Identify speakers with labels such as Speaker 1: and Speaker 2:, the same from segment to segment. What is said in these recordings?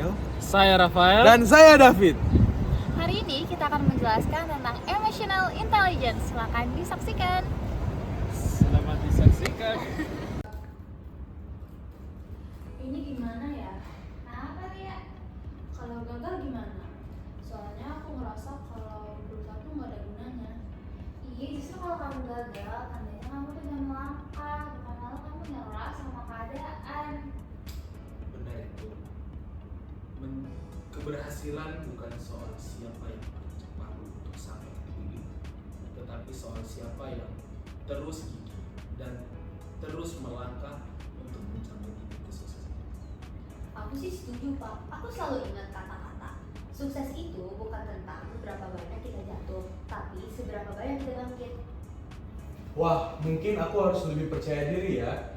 Speaker 1: Daniel.
Speaker 2: Saya Rafael.
Speaker 1: Dan saya David.
Speaker 3: Hari ini kita akan menjelaskan tentang emotional intelligence. Silakan disaksikan.
Speaker 2: Selamat disaksikan.
Speaker 4: Ini gimana ya?
Speaker 3: Apa ya?
Speaker 4: Kalau gagal gimana? Soalnya aku ngerasa kalau berusaha tuh nggak ada gunanya.
Speaker 3: Iya, justru kalau kamu gagal, tandanya kamu tuh udah melangkah, bukan malah kamu nyerah sama keadaan.
Speaker 5: Benar itu. Keberhasilan bukan soal siapa yang paling cepat untuk sampai ke tujuan, tetapi soal siapa yang terus gigih dan terus melangkah untuk mencapai titik kesuksesan.
Speaker 4: Aku sih setuju, Pak. Aku selalu ingat kata-kata sukses itu bukan tentang berapa banyak kita jatuh, tapi seberapa banyak kita bangkit.
Speaker 1: Wah, mungkin aku harus lebih percaya diri ya.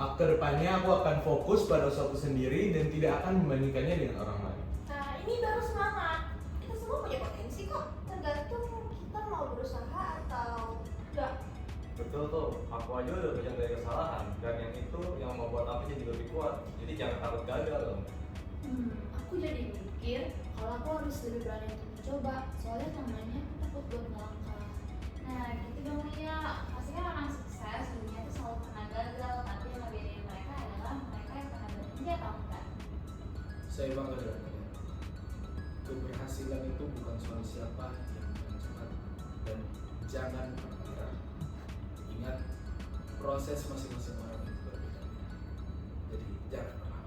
Speaker 1: Kedepannya aku akan fokus pada usahaku sendiri dan tidak akan membandingkannya dengan orang lain.
Speaker 4: Nah, ini baru semangat. Kita semua punya potensi kok. Tergantung kita mau berusaha atau enggak.
Speaker 6: Betul tuh, aku aja udah banyak dari kesalahan dan yang itu yang membuat aku jadi lebih kuat. Jadi jangan takut gagal dong.
Speaker 4: Aku jadi mikir kalau aku harus lebih berani untuk mencoba. Soalnya namanya aku takut buat melangkah.
Speaker 3: Nah, gitu dong Lia. Pastinya orang sukses dunia tuh selalu pernah gagal, tapi yang ngebedain mereka adalah mereka yang pernah bekerja atau enggak.
Speaker 5: Saya bangga dengan kalian. Keberhasilan itu bukan soal siapa yang paling cepat dan jangan pernah menyerah. Ingat, proses masing-masing orang itu berbeda-beda. Jadi jangan pernah.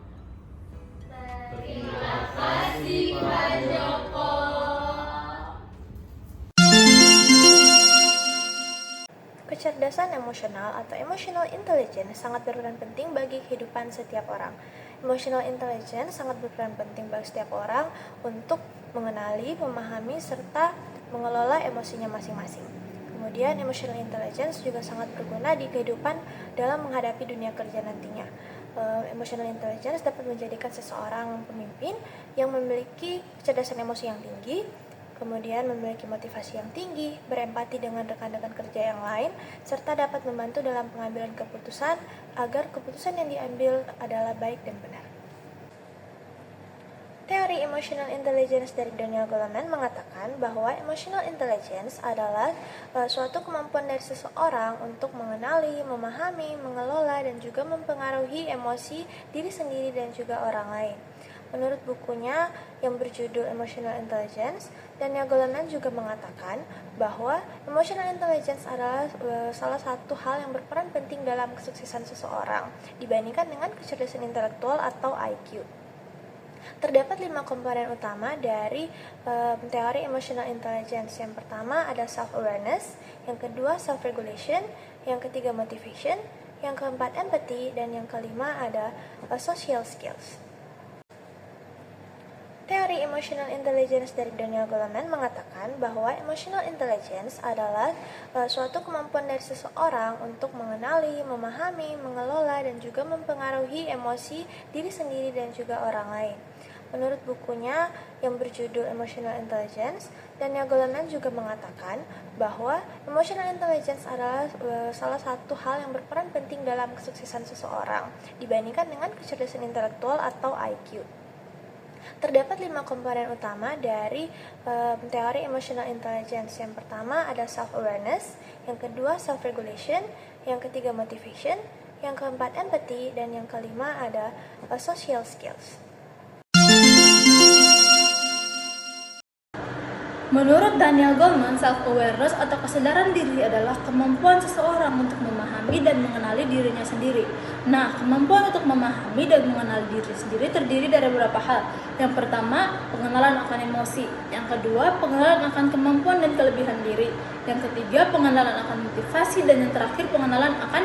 Speaker 3: Terima kasih Pak Joko.
Speaker 7: Kecerdasan emosional atau emotional intelligence sangat berperan penting bagi kehidupan setiap orang. Emotional intelligence sangat berperan penting bagi setiap orang untuk mengenali, memahami, serta mengelola emosinya masing-masing. Kemudian, emotional intelligence juga sangat berguna di kehidupan dalam menghadapi dunia kerja nantinya. Emotional intelligence dapat menjadikan seseorang pemimpin yang memiliki kecerdasan emosi yang tinggi, kemudian memiliki motivasi yang tinggi, berempati dengan rekan-rekan kerja yang lain, serta dapat membantu dalam pengambilan keputusan agar keputusan yang diambil adalah baik dan benar. Teori emotional intelligence dari Daniel Goleman mengatakan bahwa emotional intelligence adalah suatu kemampuan dari seseorang untuk mengenali, memahami, mengelola, dan juga mempengaruhi emosi diri sendiri dan juga orang lain. Menurut bukunya yang berjudul Emotional Intelligence, Daniel Goleman juga mengatakan bahwa emotional intelligence adalah salah satu hal yang berperan penting dalam kesuksesan seseorang dibandingkan dengan kecerdasan intelektual atau IQ. Terdapat 5 komponen utama dari teori emotional intelligence. Yang pertama ada self-awareness, yang kedua self-regulation, yang ketiga motivation, yang keempat empathy, dan yang kelima ada social skills. Teori emotional intelligence dari Daniel Goleman mengatakan bahwa emotional intelligence adalah suatu kemampuan dari seseorang untuk mengenali, memahami, mengelola, dan juga mempengaruhi emosi diri sendiri dan juga orang lain. Menurut bukunya yang berjudul Emotional Intelligence, Daniel Goleman juga mengatakan bahwa emotional intelligence adalah salah satu hal yang berperan penting dalam kesuksesan seseorang dibandingkan dengan kecerdasan intelektual atau IQ. Terdapat 5 komponen utama dari teori emotional intelligence. Yang pertama ada self-awareness, yang kedua self-regulation, yang ketiga motivation, yang keempat empathy, dan yang kelima ada social skills.
Speaker 4: Menurut Daniel Goleman, self-awareness atau kesadaran diri adalah kemampuan seseorang untuk memahami dan mengenali dirinya sendiri. Nah, kemampuan untuk memahami dan mengenali diri sendiri terdiri dari beberapa hal. Yang pertama, pengenalan akan emosi. Yang kedua, pengenalan akan kemampuan dan kelebihan diri. Yang ketiga, pengenalan akan motivasi. Dan yang terakhir, pengenalan akan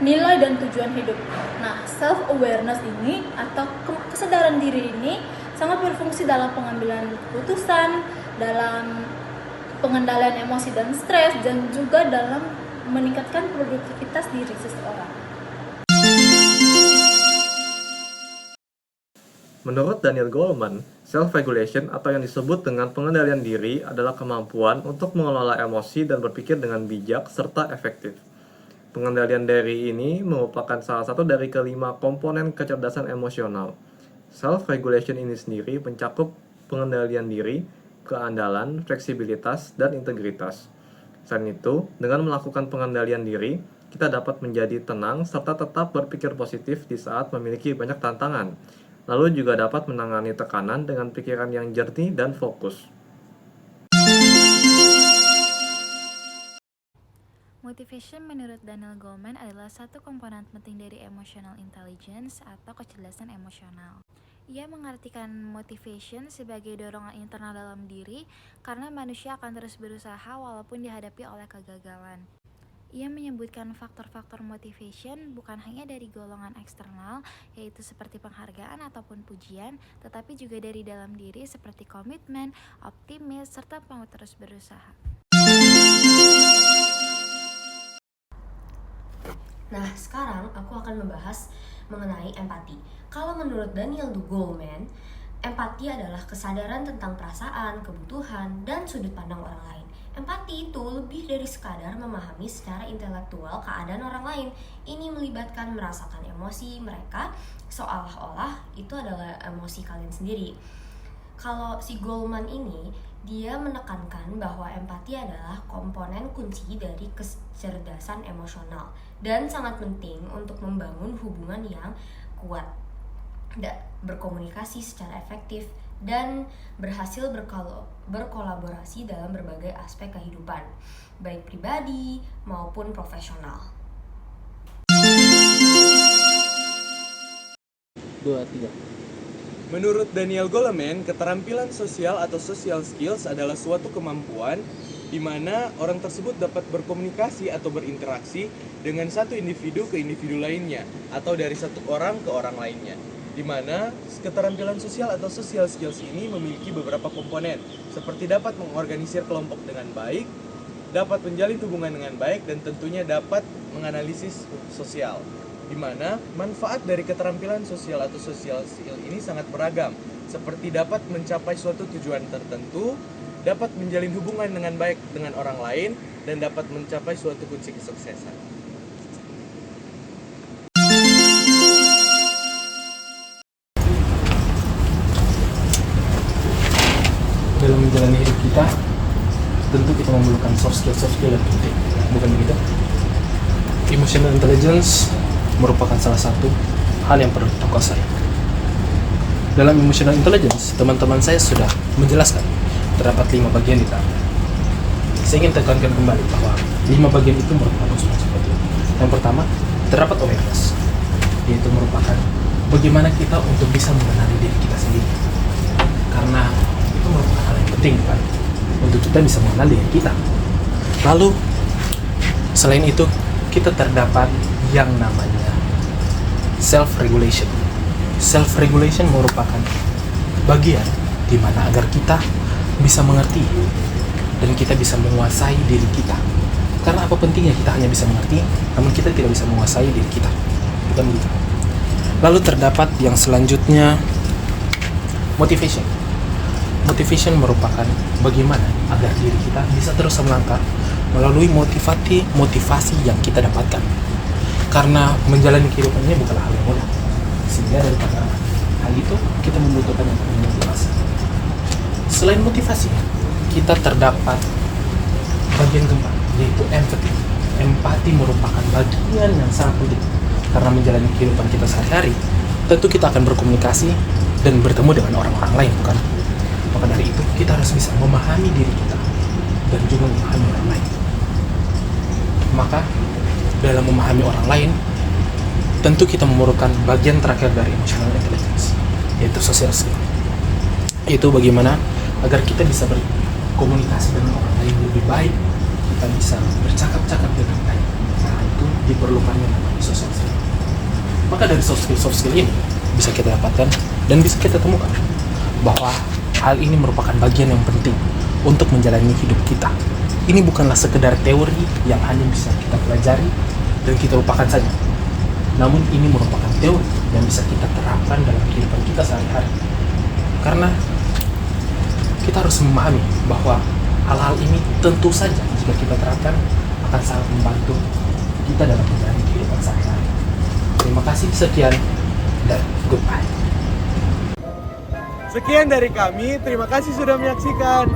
Speaker 4: nilai dan tujuan hidup. Nah, self-awareness ini atau kesadaran diri ini sangat berfungsi dalam pengambilan keputusan, dalam pengendalian emosi dan stres, dan juga dalam meningkatkan produktivitas diri seseorang.
Speaker 6: Menurut Daniel Goleman, self-regulation atau yang disebut dengan pengendalian diri adalah kemampuan untuk mengelola emosi dan berpikir dengan bijak serta efektif. Pengendalian diri ini merupakan salah satu dari kelima komponen kecerdasan emosional. Self-regulation ini sendiri mencakup pengendalian diri, keandalan, fleksibilitas, dan integritas. Selain itu, dengan melakukan pengendalian diri, kita dapat menjadi tenang serta tetap berpikir positif di saat memiliki banyak tantangan. Lalu juga dapat menangani tekanan dengan pikiran yang jernih dan fokus.
Speaker 8: Motivation menurut Daniel Goleman adalah satu komponen penting dari emotional intelligence atau kecerdasan emosional. Ia mengartikan motivation sebagai dorongan internal dalam diri karena manusia akan terus berusaha walaupun dihadapi oleh kegagalan. Ia menyebutkan faktor-faktor motivation bukan hanya dari golongan eksternal, yaitu seperti penghargaan ataupun pujian, tetapi juga dari dalam diri seperti komitmen, optimis, serta mau terus berusaha.
Speaker 9: Nah, sekarang aku akan membahas mengenai empati. Kalau menurut Daniel Goleman, empati adalah kesadaran tentang perasaan, kebutuhan, dan sudut pandang orang lain. Empati itu lebih dari sekadar memahami secara intelektual keadaan orang lain. Ini melibatkan merasakan emosi mereka seolah-olah itu adalah emosi kalian sendiri. Kalau si Goleman ini, dia menekankan bahwa empati adalah komponen kunci dari kecerdasan emosional dan sangat penting untuk membangun hubungan yang kuat, berkomunikasi secara efektif, dan berhasil berkolaborasi dalam berbagai aspek kehidupan, baik pribadi maupun profesional.
Speaker 2: 2, 3.
Speaker 1: Menurut Daniel Goleman, keterampilan sosial atau social skills adalah suatu kemampuan di mana orang tersebut dapat berkomunikasi atau berinteraksi dengan satu individu ke individu lainnya atau dari satu orang ke orang lainnya. Di mana keterampilan sosial atau social skills ini memiliki beberapa komponen seperti dapat mengorganisir kelompok dengan baik, dapat menjalin hubungan dengan baik, dan tentunya dapat menganalisis sosial. Di mana manfaat dari keterampilan sosial atau social skill ini sangat beragam, seperti dapat mencapai suatu tujuan tertentu, dapat menjalin hubungan dengan baik dengan orang lain, dan dapat mencapai suatu kunci kesuksesan.
Speaker 5: Dalam menjalani hidup kita, tentu kita memerlukan soft skill yang penting, bukan begitu? Emotional intelligence merupakan salah satu hal yang perlu kita kuasai. Dalam emotional intelligence, teman-teman saya sudah menjelaskan terdapat 5 bagian di dalamnya. Saya ingin tekankan kembali bahwa 5 bagian itu merupakan unsur seperti itu. Yang pertama, terdapat awareness, yaitu merupakan bagaimana kita untuk bisa mengenali diri kita sendiri. Karena itu merupakan hal yang penting kan, untuk kita bisa mengenal diri kita. Lalu, selain itu, kita terdapat yang namanya self-regulation. Self-regulation merupakan bagian di mana agar kita bisa mengerti dan kita bisa menguasai diri kita. Karena apa pentingnya kita hanya bisa mengerti, namun kita tidak bisa menguasai diri kita. Bukan begitu? Lalu terdapat yang selanjutnya, motivation. Motivation merupakan bagaimana agar diri kita bisa terus melangkah melalui motivasi yang kita dapatkan. Karena menjalani kehidupan ini bukanlah hal yang mudah, sehingga daripada hal itu kita membutuhkan yang namanya motivasi. Selain motivasi, kita terdapat bagian keempat, yaitu empathy. Empati merupakan bagian yang sangat penting karena menjalani kehidupan kita sehari-hari. Tentu kita akan berkomunikasi dan bertemu dengan orang-orang lain, bukan? Maka dari itu kita harus bisa memahami diri kita dan juga memahami orang lain. Maka dalam memahami orang lain, tentu kita memerlukan bagian terakhir dari emotional intelligence, yaitu social skill. Yaitu bagaimana agar kita bisa berkomunikasi dengan orang lain lebih baik, kita bisa bercakap-cakap dengan baik. Nah, itu diperlukannya namanya social skill. Maka dari soft skill ini bisa kita dapatkan dan bisa kita temukan bahwa hal ini merupakan bagian yang penting untuk menjalani hidup kita. Ini bukanlah sekedar teori yang hanya bisa kita pelajari dan kita lupakan saja. Namun ini merupakan teori yang bisa kita terapkan dalam kehidupan kita sehari-hari. Karena kita harus memahami bahwa hal-hal ini tentu saja jika kita terapkan akan sangat membantu kita dalam menjalani kehidupan sehari-hari. Terima kasih, sekian, dan goodbye.
Speaker 1: Sekian dari kami, terima kasih sudah menyaksikan.